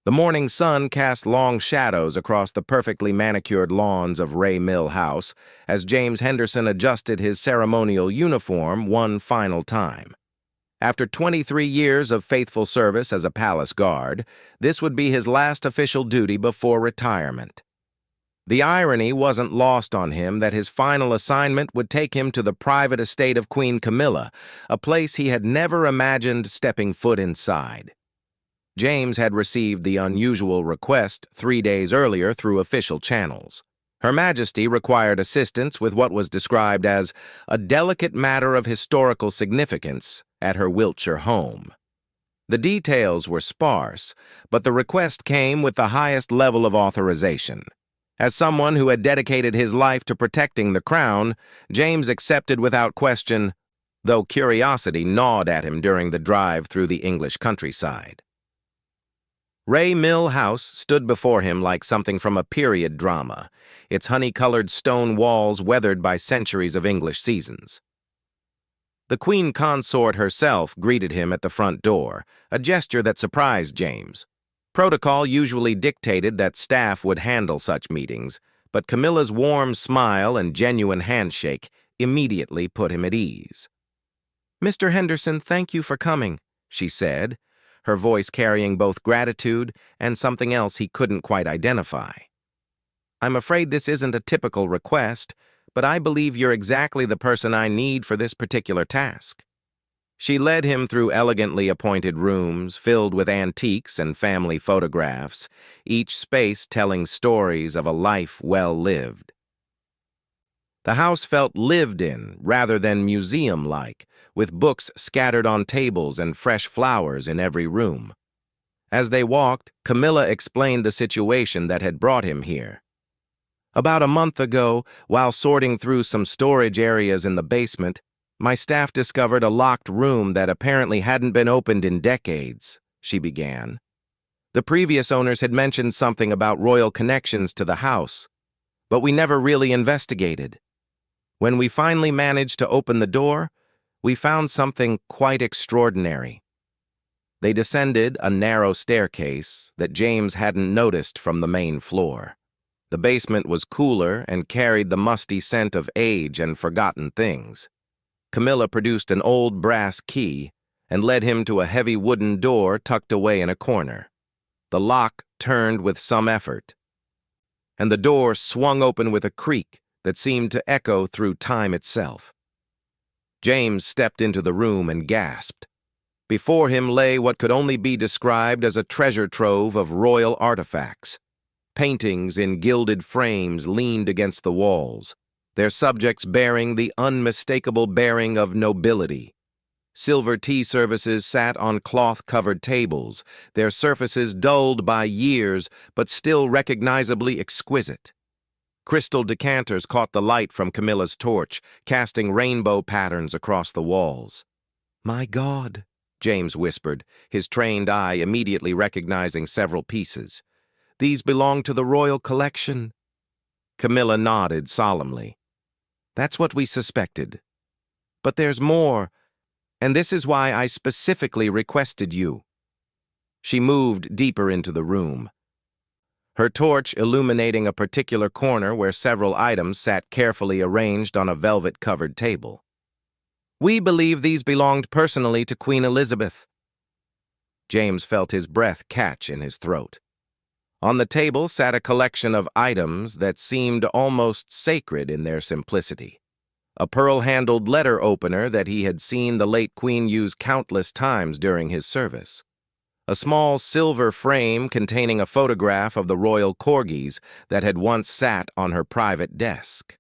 The morning sun cast long shadows across the perfectly manicured lawns of Ray Mill House as James Henderson adjusted his ceremonial uniform one final time. After 23 years of faithful service as a palace guard, this would be his last official duty before retirement. The irony wasn't lost on him that his final assignment would take him to the private estate of Queen Camilla, a place he had never imagined stepping foot inside. James had received the unusual request 3 days earlier through official channels. Her Majesty required assistance with what was described as a delicate matter of historical significance at her Wiltshire home. The details were sparse, but the request came with the highest level of authorization. As someone who had dedicated his life to protecting the crown, James accepted without question, though curiosity gnawed at him during the drive through the English countryside. Ray Mill House stood before him like something from a period drama, its honey-colored stone walls weathered by centuries of English seasons. The Queen Consort herself greeted him at the front door, a gesture that surprised James. Protocol usually dictated that staff would handle such meetings, but Camilla's warm smile and genuine handshake immediately put him at ease. "Mr. Henderson, thank you for coming," she said, her voice carrying both gratitude and something else he couldn't quite identify. "I'm afraid this isn't a typical request, but I believe you're exactly the person I need for this particular task." She led him through elegantly appointed rooms filled with antiques and family photographs, each space telling stories of a life well lived. The house felt lived in rather than museum-like, with books scattered on tables and fresh flowers in every room. As they walked, Camilla explained the situation that had brought him here. "About a month ago, while sorting through some storage areas in the basement, my staff discovered a locked room that apparently hadn't been opened in decades," she began. "The previous owners had mentioned something about royal connections to the house, but we never really investigated. When we finally managed to open the door, we found something quite extraordinary." They descended a narrow staircase that James hadn't noticed from the main floor. The basement was cooler and carried the musty scent of age and forgotten things. Camilla produced an old brass key and led him to a heavy wooden door tucked away in a corner. The lock turned with some effort, and the door swung open with a creak that seemed to echo through time itself. James stepped into the room and gasped. Before him lay what could only be described as a treasure trove of royal artifacts. Paintings in gilded frames leaned against the walls, their subjects bearing the unmistakable bearing of nobility. Silver tea services sat on cloth-covered tables, their surfaces dulled by years but still recognizably exquisite. Crystal decanters caught the light from Camilla's torch, casting rainbow patterns across the walls. "My God," James whispered, his trained eye immediately recognizing several pieces. "These belong to the royal collection." Camilla nodded solemnly. "That's what we suspected. But there's more, and this is why I specifically requested you." She moved deeper into the room, her torch illuminating a particular corner where several items sat carefully arranged on a velvet-covered table. "We believe these belonged personally to Queen Elizabeth." James felt his breath catch in his throat. On the table sat a collection of items that seemed almost sacred in their simplicity. A pearl-handled letter opener that he had seen the late Queen use countless times during his service. A small silver frame containing a photograph of the royal corgis that had once sat on her private desk.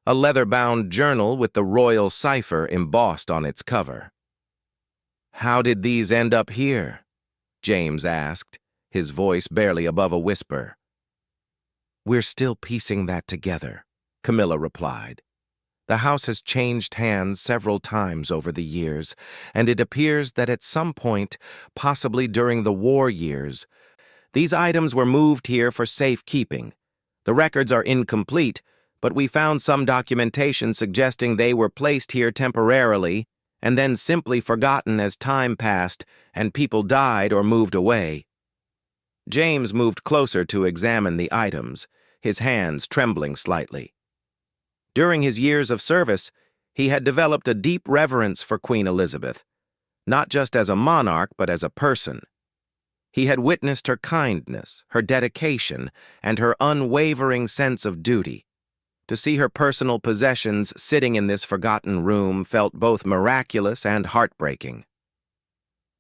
A leather-bound journal with the royal cipher embossed on its cover. "How did these end up here?" James asked, his voice barely above a whisper. "We're still piecing that together," Camilla replied. "The house has changed hands several times over the years, and it appears that at some point, possibly during the war years, these items were moved here for safekeeping. The records are incomplete, but we found some documentation suggesting they were placed here temporarily and then simply forgotten as time passed and people died or moved away." James moved closer to examine the items, his hands trembling slightly. During his years of service, he had developed a deep reverence for Queen Elizabeth, not just as a monarch but as a person. He had witnessed her kindness, her dedication, and her unwavering sense of duty. To see her personal possessions sitting in this forgotten room felt both miraculous and heartbreaking.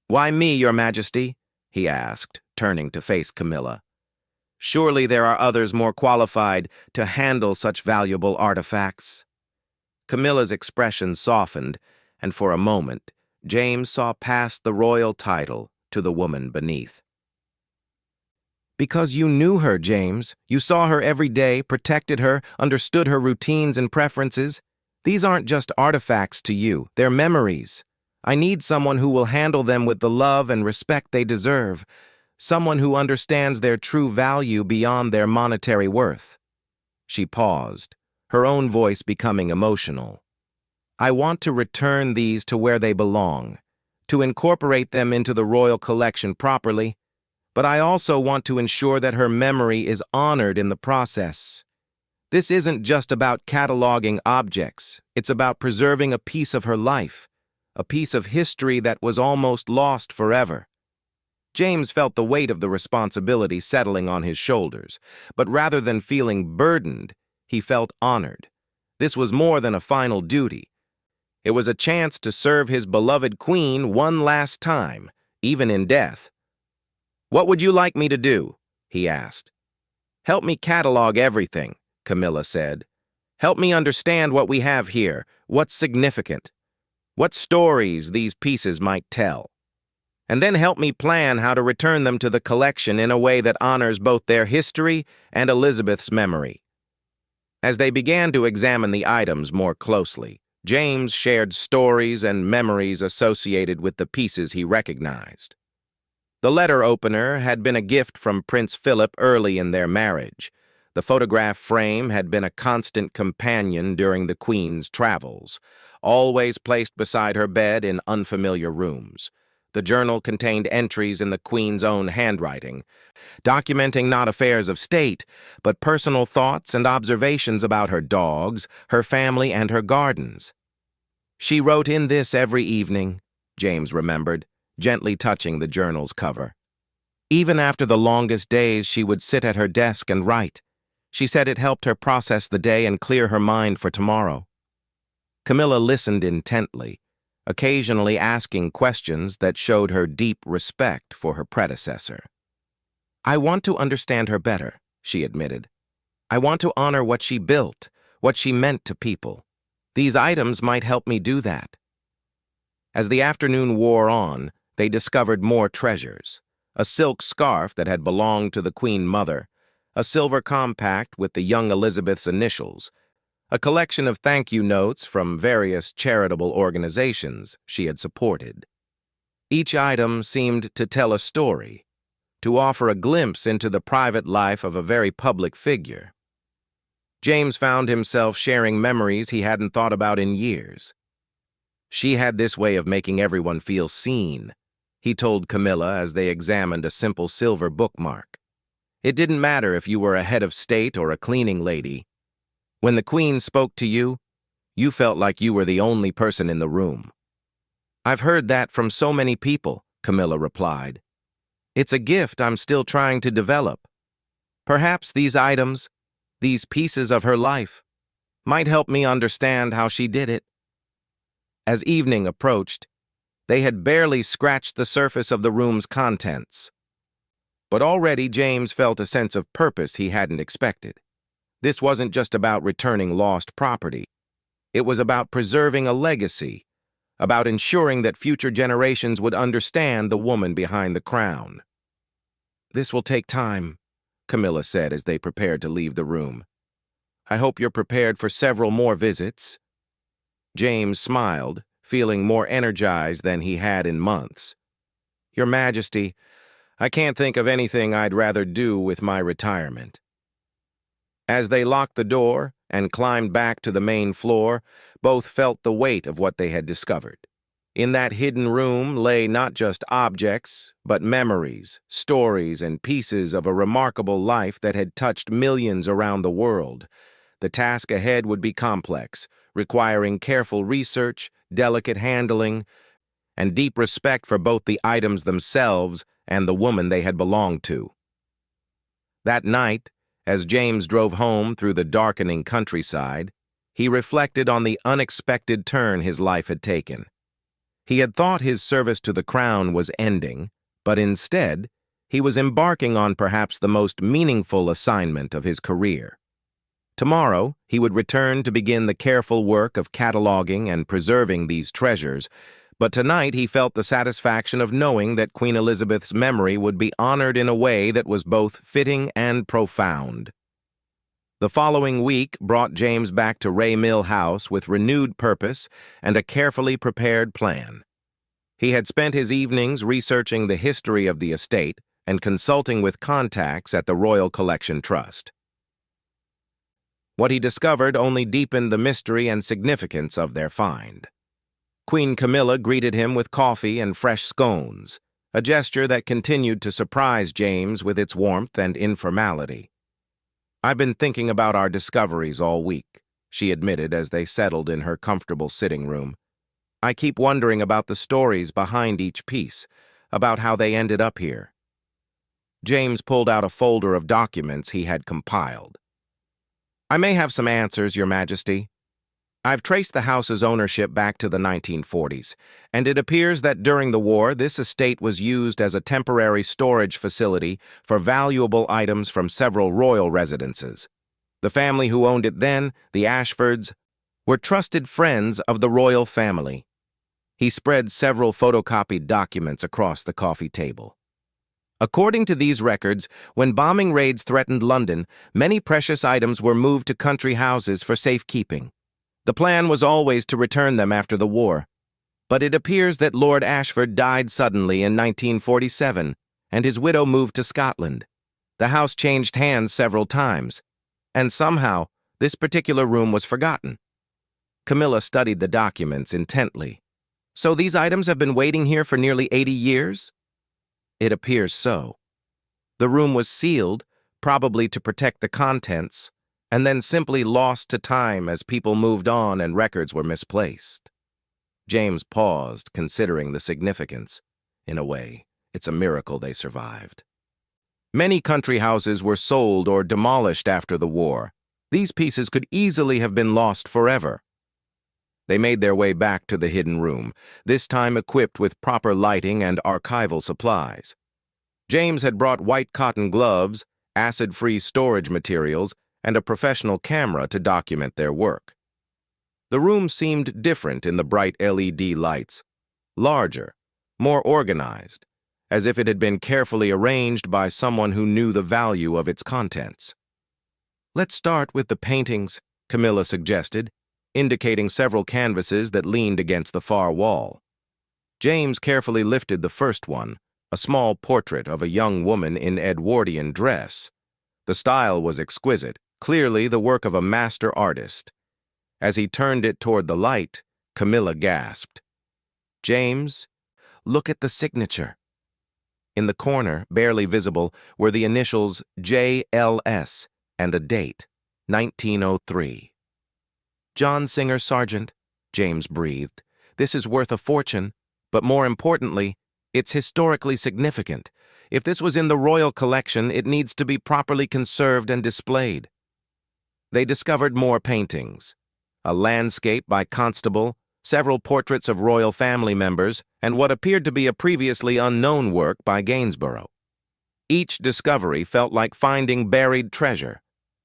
"Why me, Your Majesty?" he asked, turning to face Camilla. "Surely there are others more qualified to handle such valuable artifacts." Camilla's expression softened, and for a moment, James saw past the royal title to the woman beneath. "Because you knew her, James. You saw her every day, protected her, understood her routines and preferences. These aren't just artifacts to you, they're memories. I need someone who will handle them with the love and respect they deserve, someone who understands their true value beyond their monetary worth." She paused, her own voice becoming emotional. "I want to return these to where they belong, to incorporate them into the royal collection properly, but I also want to ensure that her memory is honored in the process. This isn't just about cataloging objects, it's about preserving a piece of her life, a piece of history that was almost lost forever." James felt the weight of the responsibility settling on his shoulders, but rather than feeling burdened, he felt honored. This was more than a final duty. It was a chance to serve his beloved queen one last time, even in death. "What would you like me to do?" he asked. "Help me catalog everything," Camilla said. "Help me understand what we have here, what's significant, what stories these pieces might tell. And then help me plan how to return them to the collection in a way that honors both their history and Elizabeth's memory." As they began to examine the items more closely, James shared stories and memories associated with the pieces he recognized. The letter opener had been a gift from Prince Philip early in their marriage. The photograph frame had been a constant companion during the Queen's travels, always placed beside her bed in unfamiliar rooms. The journal contained entries in the Queen's own handwriting, documenting not affairs of state, but personal thoughts and observations about her dogs, her family, and her gardens. "She wrote in this every evening," James remembered, gently touching the journal's cover. "Even after the longest days, she would sit at her desk and write. She said it helped her process the day and clear her mind for tomorrow." Camilla listened intently, occasionally asking questions that showed her deep respect for her predecessor. "I want to understand her better," she admitted. "I want to honor what she built, what she meant to people. These items might help me do that." As the afternoon wore on, they discovered more treasures: a silk scarf that had belonged to the Queen Mother, a silver compact with the young Elizabeth's initials, a collection of thank-you notes from various charitable organizations she had supported. Each item seemed to tell a story, to offer a glimpse into the private life of a very public figure. James found himself sharing memories he hadn't thought about in years. "She had this way of making everyone feel seen," he told Camilla as they examined a simple silver bookmark. "It didn't matter if you were a head of state or a cleaning lady. When the Queen spoke to you, you felt like you were the only person in the room." "I've heard that from so many people," Camilla replied. "It's a gift I'm still trying to develop. Perhaps these items, these pieces of her life, might help me understand how she did it." As evening approached, they had barely scratched the surface of the room's contents. But already James felt a sense of purpose he hadn't expected. This wasn't just about returning lost property. It was about preserving a legacy, about ensuring that future generations would understand the woman behind the crown. "This will take time," Camilla said as they prepared to leave the room. "I hope you're prepared for several more visits." James smiled, feeling more energized than he had in months. "Your Majesty, I can't think of anything I'd rather do with my retirement." As they locked the door and climbed back to the main floor, both felt the weight of what they had discovered. In that hidden room lay not just objects, but memories, stories, and pieces of a remarkable life that had touched millions around the world. The task ahead would be complex, requiring careful research, delicate handling, and deep respect for both the items themselves and the woman they had belonged to. That night, as James drove home through the darkening countryside, he reflected on the unexpected turn his life had taken. He had thought his service to the crown was ending, but instead, he was embarking on perhaps the most meaningful assignment of his career. Tomorrow, he would return to begin the careful work of cataloging and preserving these treasures, but tonight he felt the satisfaction of knowing that Queen Elizabeth's memory would be honored in a way that was both fitting and profound. The following week brought James back to Ray Mill House with renewed purpose and a carefully prepared plan. He had spent his evenings researching the history of the estate and consulting with contacts at the Royal Collection Trust. What he discovered only deepened the mystery and significance of their find. Queen Camilla greeted him with coffee and fresh scones, a gesture that continued to surprise James with its warmth and informality. "I've been thinking about our discoveries all week," she admitted as they settled in her comfortable sitting room. "I keep wondering about the stories behind each piece, about how they ended up here." James pulled out a folder of documents he had compiled. "I may have some answers, Your Majesty. I've traced the house's ownership back to the 1940s, and it appears that during the war, this estate was used as a temporary storage facility for valuable items from several royal residences. The family who owned it then, the Ashfords, were trusted friends of the royal family." He spread several photocopied documents across the coffee table. "According to these records, when bombing raids threatened London, many precious items were moved to country houses for safekeeping. The plan was always to return them after the war, but it appears that Lord Ashford died suddenly in 1947, and his widow moved to Scotland. The house changed hands several times, and somehow this particular room was forgotten." Camilla studied the documents intently. "So these items have been waiting here for nearly 80 years? "It appears so. The room was sealed, probably to protect the contents, and then simply lost to time as people moved on and records were misplaced." James paused, considering the significance. In a way, it's a miracle they survived. "Many country houses were sold or demolished after the war. These pieces could easily have been lost forever." They made their way back to the hidden room, this time equipped with proper lighting and archival supplies. James had brought white cotton gloves, acid-free storage materials, and a professional camera to document their work. The room seemed different in the bright LED lights, larger, more organized, as if it had been carefully arranged by someone who knew the value of its contents. "Let's start with the paintings," Camilla suggested, indicating several canvases that leaned against the far wall. James carefully lifted the first one, a small portrait of a young woman in Edwardian dress. The style was exquisite, clearly the work of a master artist. As he turned it toward the light, Camilla gasped. "James, look at the signature." In the corner, barely visible, were the initials JLS and a date, 1903. "John Singer Sargent," James breathed. "This is worth a fortune, but more importantly, it's historically significant. If this was in the royal collection, it needs to be properly conserved and displayed." They discovered more paintings: a landscape by Constable, several portraits of royal family members, and what appeared to be a previously unknown work by Gainsborough. Each discovery felt like finding buried treasure,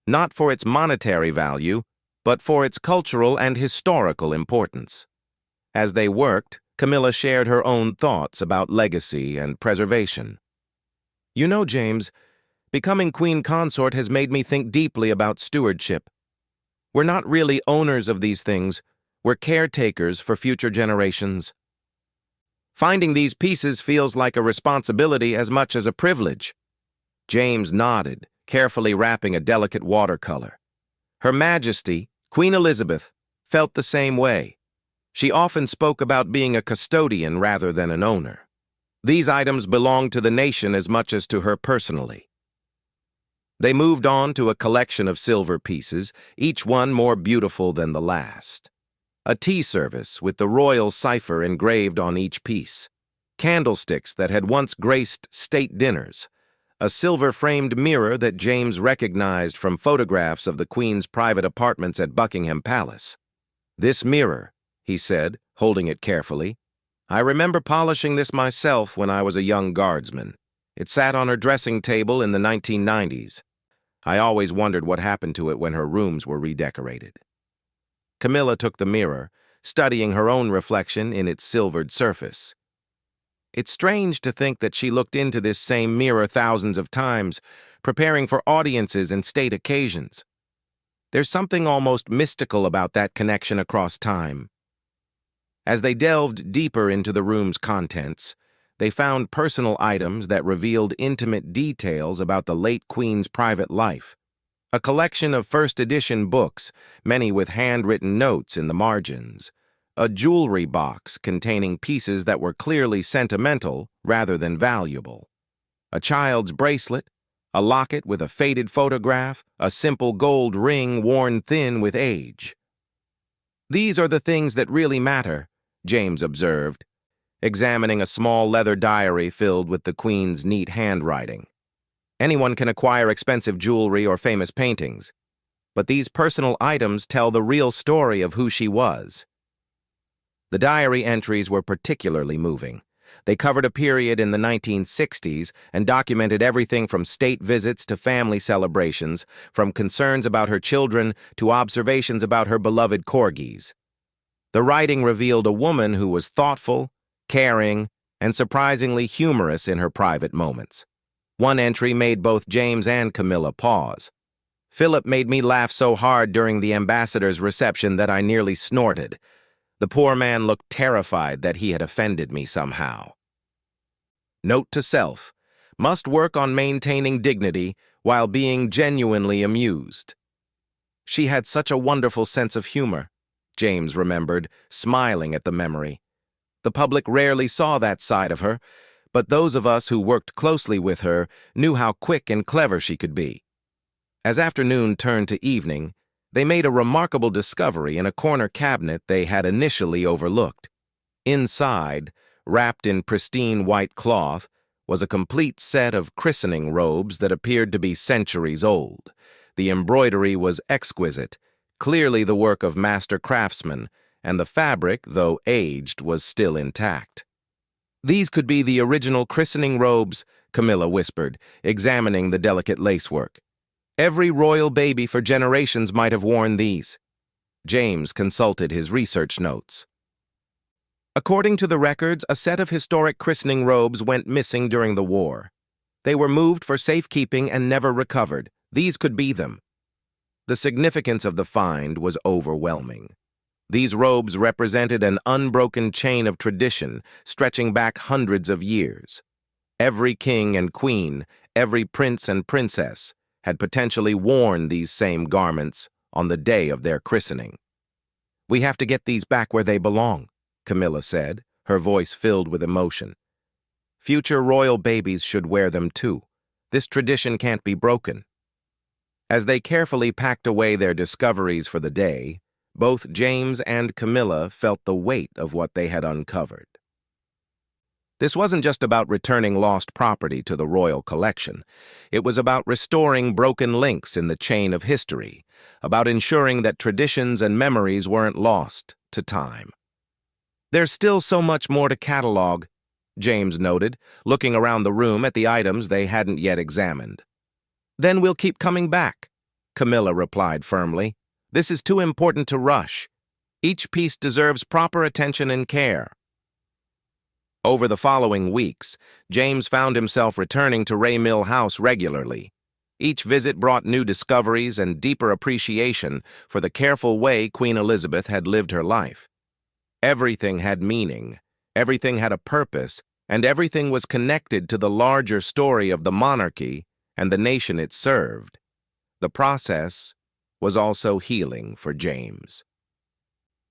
not for its monetary value, but for its cultural and historical importance. As they worked, Camilla shared her own thoughts about legacy and preservation. "You know, James, becoming Queen Consort has made me think deeply about stewardship. We're not really owners of these things, we're caretakers for future generations. Finding these pieces feels like a responsibility as much as a privilege." James nodded, carefully wrapping a delicate watercolor. Her Majesty, Queen Elizabeth, felt the same way. She often spoke about being a custodian rather than an owner. These items belonged to the nation as much as to her personally. They moved on to a collection of silver pieces, each one more beautiful than the last. A tea service with the royal cipher engraved on each piece. Candlesticks that had once graced state dinners. A silver-framed mirror that James recognized from photographs of the Queen's private apartments at Buckingham Palace. "This mirror," he said, holding it carefully. "I remember polishing this myself when I was a young guardsman. It sat on her dressing table in the 1990s. I always wondered what happened to it when her rooms were redecorated." Camilla took the mirror, studying her own reflection in its silvered surface. It's strange to think that she looked into this same mirror thousands of times, preparing for audiences and state occasions. There's something almost mystical about that connection across time. As they delved deeper into the room's contents, they found personal items that revealed intimate details about the late Queen's private life. A collection of first-edition books, many with handwritten notes in the margins. A jewelry box containing pieces that were clearly sentimental rather than valuable. A child's bracelet, a locket with a faded photograph, a simple gold ring worn thin with age. "These are the things that really matter," James observed, examining a small leather diary filled with the Queen's neat handwriting. "Anyone can acquire expensive jewelry or famous paintings, but these personal items tell the real story of who she was." The diary entries were particularly moving. They covered a period in the 1960s and documented everything from state visits to family celebrations, from concerns about her children to observations about her beloved corgis. The writing revealed a woman who was thoughtful, caring, and surprisingly humorous in her private moments. One entry made both James and Camilla pause. "Philip made me laugh so hard during the ambassador's reception that I nearly snorted. The poor man looked terrified that he had offended me somehow." Note to self: must work on maintaining dignity while being genuinely amused. She had such a wonderful sense of humor, James remembered, smiling at the memory. The public rarely saw that side of her, but those of us who worked closely with her knew how quick and clever she could be. As afternoon turned to evening, they made a remarkable discovery in a corner cabinet they had initially overlooked. Inside, wrapped in pristine white cloth, was a complete set of christening robes that appeared to be centuries old. The embroidery was exquisite, clearly the work of master craftsmen, and the fabric, though aged, was still intact. "These could be the original christening robes," Camilla whispered, examining the delicate lacework. "Every royal baby for generations might have worn these." James consulted his research notes. According to the records, a set of historic christening robes went missing during the war. They were moved for safekeeping and never recovered. These could be them. The significance of the find was overwhelming. These robes represented an unbroken chain of tradition stretching back hundreds of years. Every king and queen, every prince and princess, had potentially worn these same garments on the day of their christening. "We have to get these back where they belong," Camilla said, her voice filled with emotion. "Future royal babies should wear them too. This tradition can't be broken." As they carefully packed away their discoveries for the day, both James and Camilla felt the weight of what they had uncovered. This wasn't just about returning lost property to the royal collection. It was about restoring broken links in the chain of history, about ensuring that traditions and memories weren't lost to time. "There's still so much more to catalog," James noted, looking around the room at the items they hadn't yet examined. "Then we'll keep coming back," Camilla replied firmly. "This is too important to rush. Each piece deserves proper attention and care." Over the following weeks, James found himself returning to Ray Mill House regularly. Each visit brought new discoveries and deeper appreciation for the careful way Queen Elizabeth had lived her life. Everything had meaning, everything had a purpose, and everything was connected to the larger story of the monarchy and the nation it served. The process was also healing for James.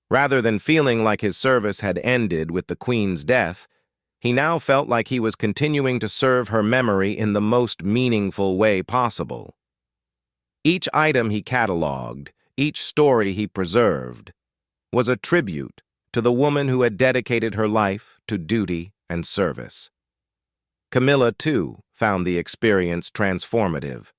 Rather than feeling like his service had ended with the Queen's death, he now felt like he was continuing to serve her memory in the most meaningful way possible. Each item he cataloged, each story he preserved, was a tribute to the woman who had dedicated her life to duty and service. Camilla, too, found the experience transformative.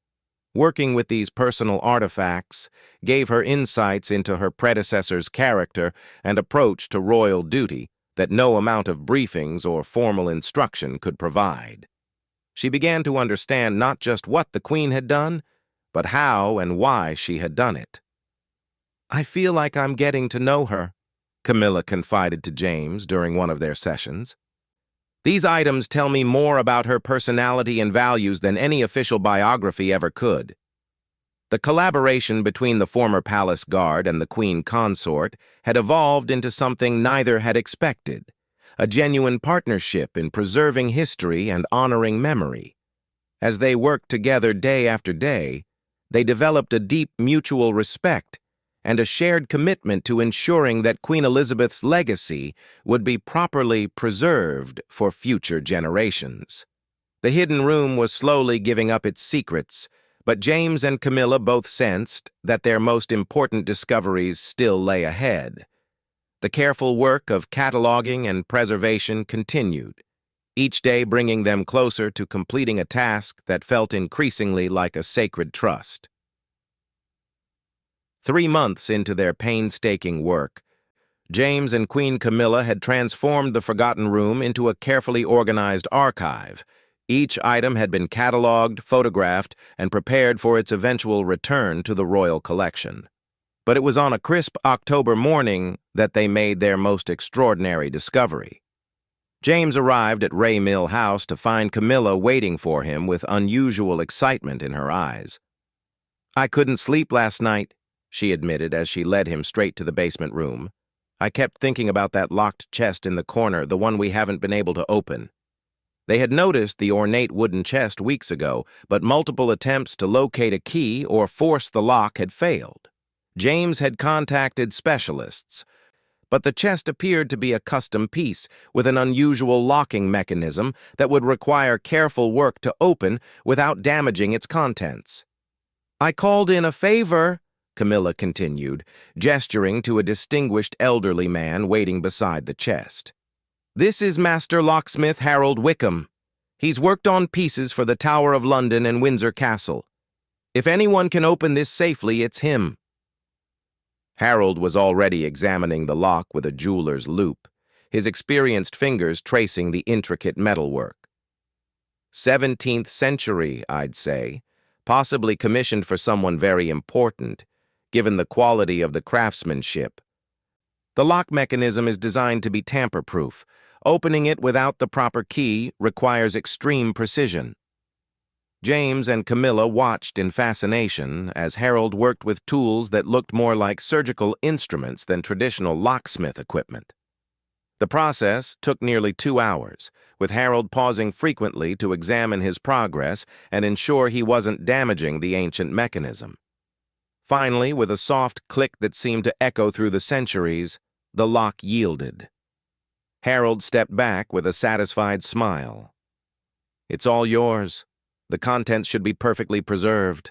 Working with these personal artifacts gave her insights into her predecessor's character and approach to royal duty that no amount of briefings or formal instruction could provide. She began to understand not just what the Queen had done, but how and why she had done it. "I feel like I'm getting to know her," Camilla confided to James during one of their sessions. "These items tell me more about her personality and values than any official biography ever could." The collaboration between the former palace guard and the Queen consort had evolved into something neither had expected, a genuine partnership in preserving history and honoring memory. As they worked together day after day, they developed a deep mutual respect and a shared commitment to ensuring that Queen Elizabeth's legacy would be properly preserved for future generations. The hidden room was slowly giving up its secrets, but James and Camilla both sensed that their most important discoveries still lay ahead. The careful work of cataloging and preservation continued, each day bringing them closer to completing a task that felt increasingly like a sacred trust. 3 months into their painstaking work, James and Queen Camilla had transformed the forgotten room into a carefully organized archive. Each item had been cataloged, photographed, and prepared for its eventual return to the royal collection. But it was on a crisp October morning that they made their most extraordinary discovery. James arrived at Ray Mill House to find Camilla waiting for him with unusual excitement in her eyes. "I couldn't sleep last night," she admitted as she led him straight to the basement room. "I kept thinking about that locked chest in the corner, the one we haven't been able to open." They had noticed the ornate wooden chest weeks ago, but multiple attempts to locate a key or force the lock had failed. James had contacted specialists, but the chest appeared to be a custom piece with an unusual locking mechanism that would require careful work to open without damaging its contents. "I called in a favor," Camilla continued, gesturing to a distinguished elderly man waiting beside the chest. "This is Master Locksmith Harold Wickham. He's worked on pieces for the Tower of London and Windsor Castle. If anyone can open this safely, it's him." Harold was already examining the lock with a jeweler's loupe, his experienced fingers tracing the intricate metalwork. 17th century, I'd say, possibly commissioned for someone very important, given the quality of the craftsmanship. The lock mechanism is designed to be tamper-proof. Opening it without the proper key requires extreme precision. James and Camilla watched in fascination as Harold worked with tools that looked more like surgical instruments than traditional locksmith equipment. The process took nearly 2 hours, with Harold pausing frequently to examine his progress and ensure he wasn't damaging the ancient mechanism. Finally, with a soft click that seemed to echo through the centuries, the lock yielded. Harold stepped back with a satisfied smile. "It's all yours. The contents should be perfectly preserved.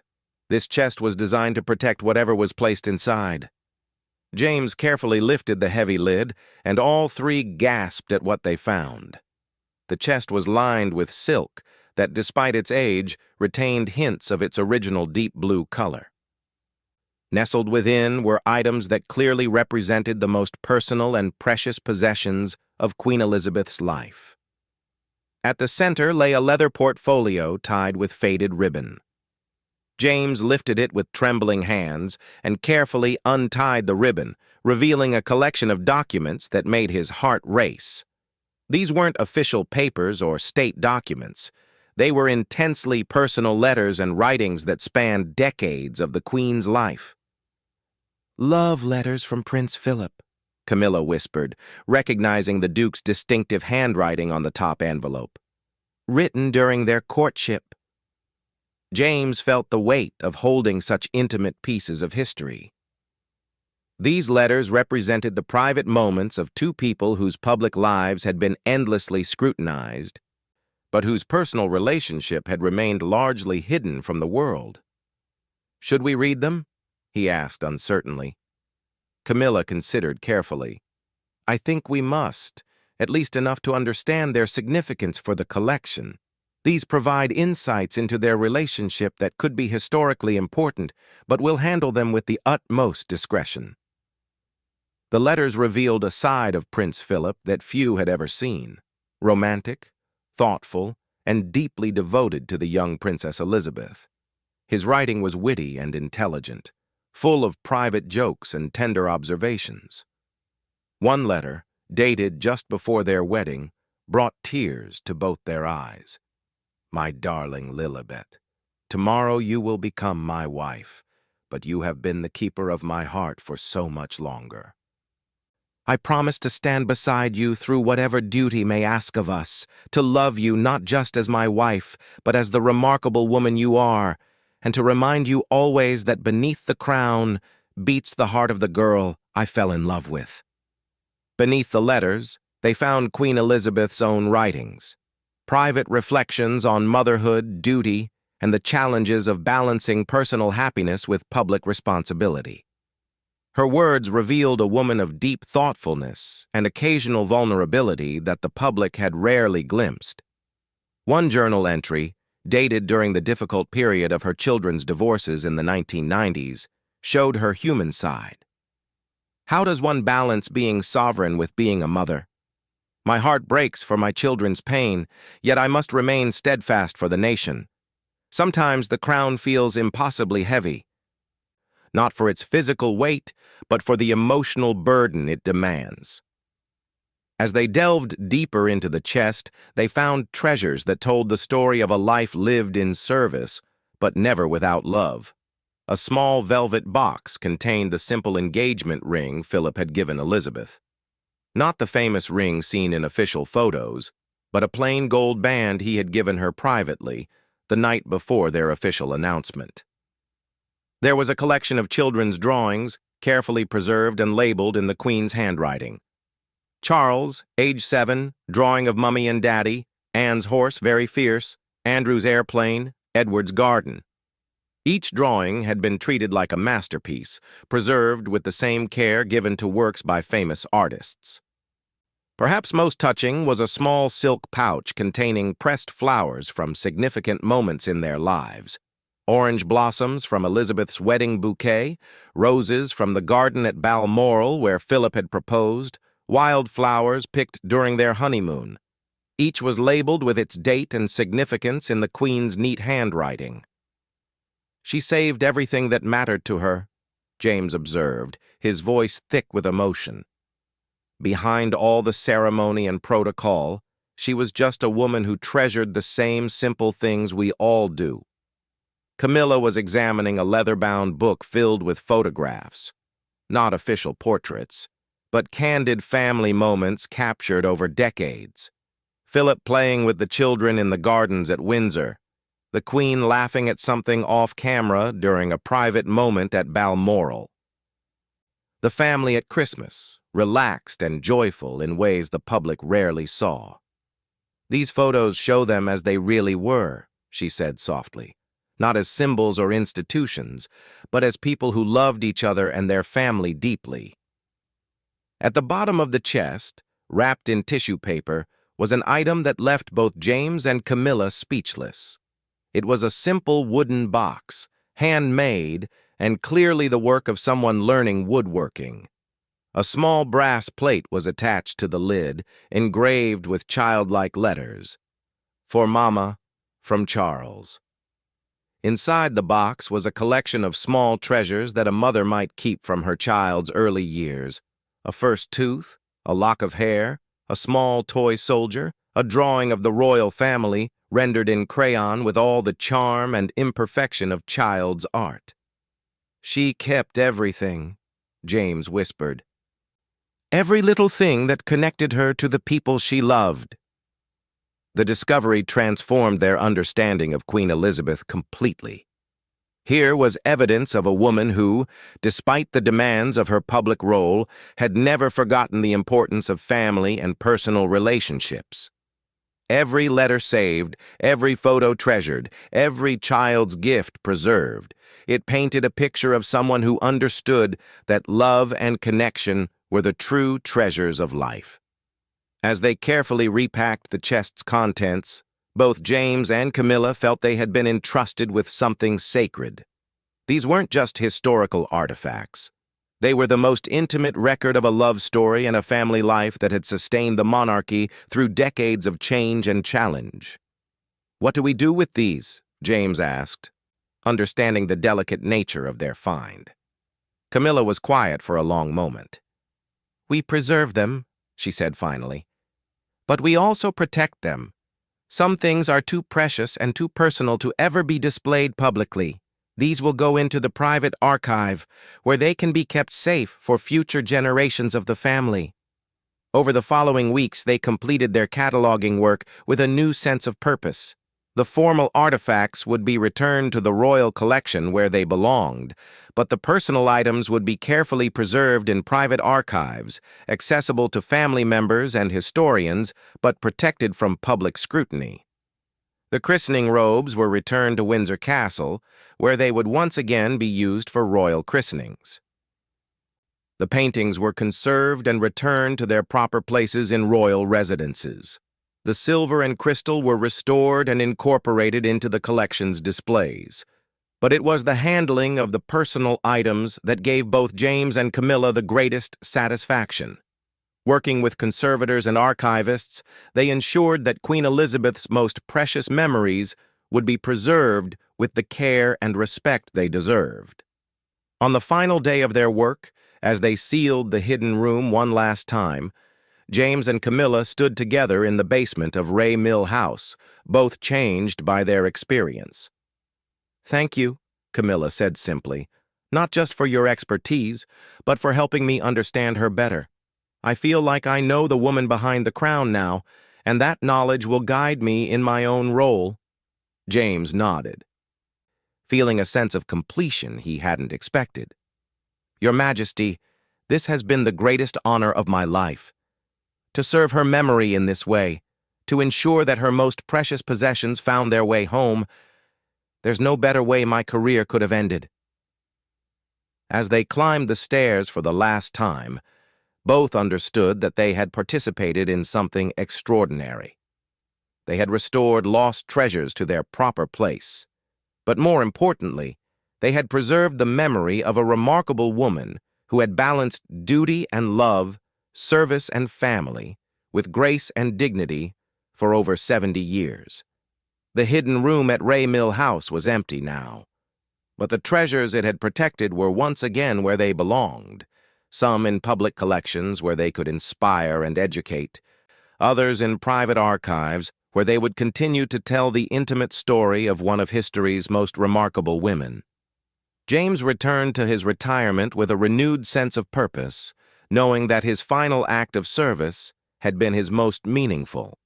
This chest was designed to protect whatever was placed inside." James carefully lifted the heavy lid, and all three gasped at what they found. The chest was lined with silk that, despite its age, retained hints of its original deep blue color. Nestled within were items that clearly represented the most personal and precious possessions of Queen Elizabeth's life. At the center lay a leather portfolio tied with faded ribbon. James lifted it with trembling hands and carefully untied the ribbon, revealing a collection of documents that made his heart race. These weren't official papers or state documents. They were intensely personal letters and writings that spanned decades of the Queen's life. "Love letters from Prince Philip," Camilla whispered, recognizing the Duke's distinctive handwriting on the top envelope. "Written during their courtship." James felt the weight of holding such intimate pieces of history. These letters represented the private moments of two people whose public lives had been endlessly scrutinized, but whose personal relationship had remained largely hidden from the world. "Should we read them?" he asked uncertainly. Camilla considered carefully. "I think we must, at least enough to understand their significance for the collection. These provide insights into their relationship that could be historically important, but we'll handle them with the utmost discretion." The letters revealed a side of Prince Philip that few had ever seen: romantic, thoughtful, and deeply devoted to the young Princess Elizabeth. His writing was witty and intelligent, full of private jokes and tender observations. One letter, dated just before their wedding, brought tears to both their eyes. "My darling Lilibet, tomorrow you will become my wife, but you have been the keeper of my heart for so much longer. I promise to stand beside you through whatever duty may ask of us, to love you not just as my wife, but as the remarkable woman you are, and to remind you always that beneath the crown beats the heart of the girl I fell in love with." Beneath the letters, they found Queen Elizabeth's own writings, private reflections on motherhood, duty, and the challenges of balancing personal happiness with public responsibility. Her words revealed a woman of deep thoughtfulness and occasional vulnerability that the public had rarely glimpsed. One journal entry, dated during the difficult period of her children's divorces in the 1990s, showed her human side. "How does one balance being sovereign with being a mother? My heart breaks for my children's pain, yet I must remain steadfast for the nation. Sometimes the crown feels impossibly heavy, not for its physical weight, but for the emotional burden it demands." As they delved deeper into the chest, they found treasures that told the story of a life lived in service, but never without love. A small velvet box contained the simple engagement ring Philip had given Elizabeth. Not the famous ring seen in official photos, but a plain gold band he had given her privately the night before their official announcement. There was a collection of children's drawings, carefully preserved and labeled in the Queen's handwriting. Charles, age 7, drawing of Mummy and Daddy, Anne's horse very fierce, Andrew's airplane, Edward's garden. Each drawing had been treated like a masterpiece, preserved with the same care given to works by famous artists. Perhaps most touching was a small silk pouch containing pressed flowers from significant moments in their lives: orange blossoms from Elizabeth's wedding bouquet, roses from the garden at Balmoral where Philip had proposed, wildflowers picked during their honeymoon. Each was labeled with its date and significance in the Queen's neat handwriting. "She saved everything that mattered to her," James observed, his voice thick with emotion. "Behind all the ceremony and protocol, she was just a woman who treasured the same simple things we all do." Camilla was examining a leather-bound book filled with photographs, not official portraits, but candid family moments captured over decades. Philip playing with the children in the gardens at Windsor, the Queen laughing at something off-camera during a private moment at Balmoral. The family at Christmas, relaxed and joyful in ways the public rarely saw. "These photos show them as they really were," she said softly, "not as symbols or institutions, but as people who loved each other and their family deeply." At the bottom of the chest, wrapped in tissue paper, was an item that left both James and Camilla speechless. It was a simple wooden box, handmade, and clearly the work of someone learning woodworking. A small brass plate was attached to the lid, engraved with childlike letters: "For Mama, from Charles." Inside the box was a collection of small treasures that a mother might keep from her child's early years: a first tooth, a lock of hair, a small toy soldier, a drawing of the royal family, rendered in crayon with all the charm and imperfection of child's art. "She kept everything," James whispered. "Every little thing that connected her to the people she loved." The discovery transformed their understanding of Queen Elizabeth completely. Here was evidence of a woman who, despite the demands of her public role, had never forgotten the importance of family and personal relationships. Every letter saved, every photo treasured, every child's gift preserved. It painted a picture of someone who understood that love and connection were the true treasures of life. As they carefully repacked the chest's contents, both James and Camilla felt they had been entrusted with something sacred. These weren't just historical artifacts. They were the most intimate record of a love story and a family life that had sustained the monarchy through decades of change and challenge. "What do we do with these?" James asked, understanding the delicate nature of their find. Camilla was quiet for a long moment. "We preserve them," she said finally. "But we also protect them. Some things are too precious and too personal to ever be displayed publicly. These will go into the private archive, where they can be kept safe for future generations of the family." Over the following weeks, they completed their cataloging work with a new sense of purpose. The formal artifacts would be returned to the royal collection where they belonged, but the personal items would be carefully preserved in private archives, accessible to family members and historians, but protected from public scrutiny. The christening robes were returned to Windsor Castle, where they would once again be used for royal christenings. The paintings were conserved and returned to their proper places in royal residences. The silver and crystal were restored and incorporated into the collection's displays. But it was the handling of the personal items that gave both James and Camilla the greatest satisfaction. Working with conservators and archivists, they ensured that Queen Elizabeth's most precious memories would be preserved with the care and respect they deserved. On the final day of their work, as they sealed the hidden room one last time, James and Camilla stood together in the basement of Ray Mill House, both changed by their experience. "Thank you," Camilla said simply, "not just for your expertise, but for helping me understand her better. I feel like I know the woman behind the crown now, and that knowledge will guide me in my own role." James nodded, feeling a sense of completion he hadn't expected. "Your Majesty, this has been the greatest honor of my life. To serve her memory in this way, to ensure that her most precious possessions found their way home, there's no better way my career could have ended." As they climbed the stairs for the last time, both understood that they had participated in something extraordinary. They had restored lost treasures to their proper place. But more importantly, they had preserved the memory of a remarkable woman who had balanced duty and love, service and family, with grace and dignity for over 70 years. The hidden room at Ray Mill House was empty now, but the treasures it had protected were once again where they belonged, some in public collections where they could inspire and educate, others in private archives where they would continue to tell the intimate story of one of history's most remarkable women. James returned to his retirement with a renewed sense of purpose, knowing that his final act of service had been his most meaningful.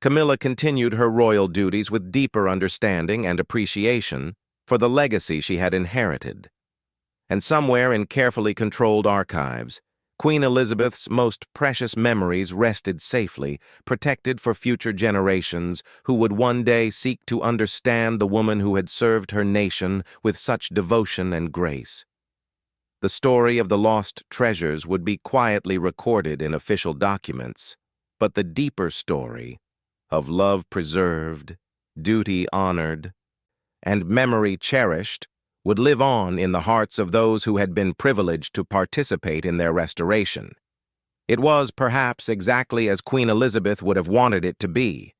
Camilla continued her royal duties with deeper understanding and appreciation for the legacy she had inherited. And somewhere in carefully controlled archives, Queen Elizabeth's most precious memories rested safely, protected for future generations who would one day seek to understand the woman who had served her nation with such devotion and grace. The story of the lost treasures would be quietly recorded in official documents, but the deeper story of love preserved, duty honored, and memory cherished would live on in the hearts of those who had been privileged to participate in their restoration. It was perhaps exactly as Queen Elizabeth would have wanted it to be,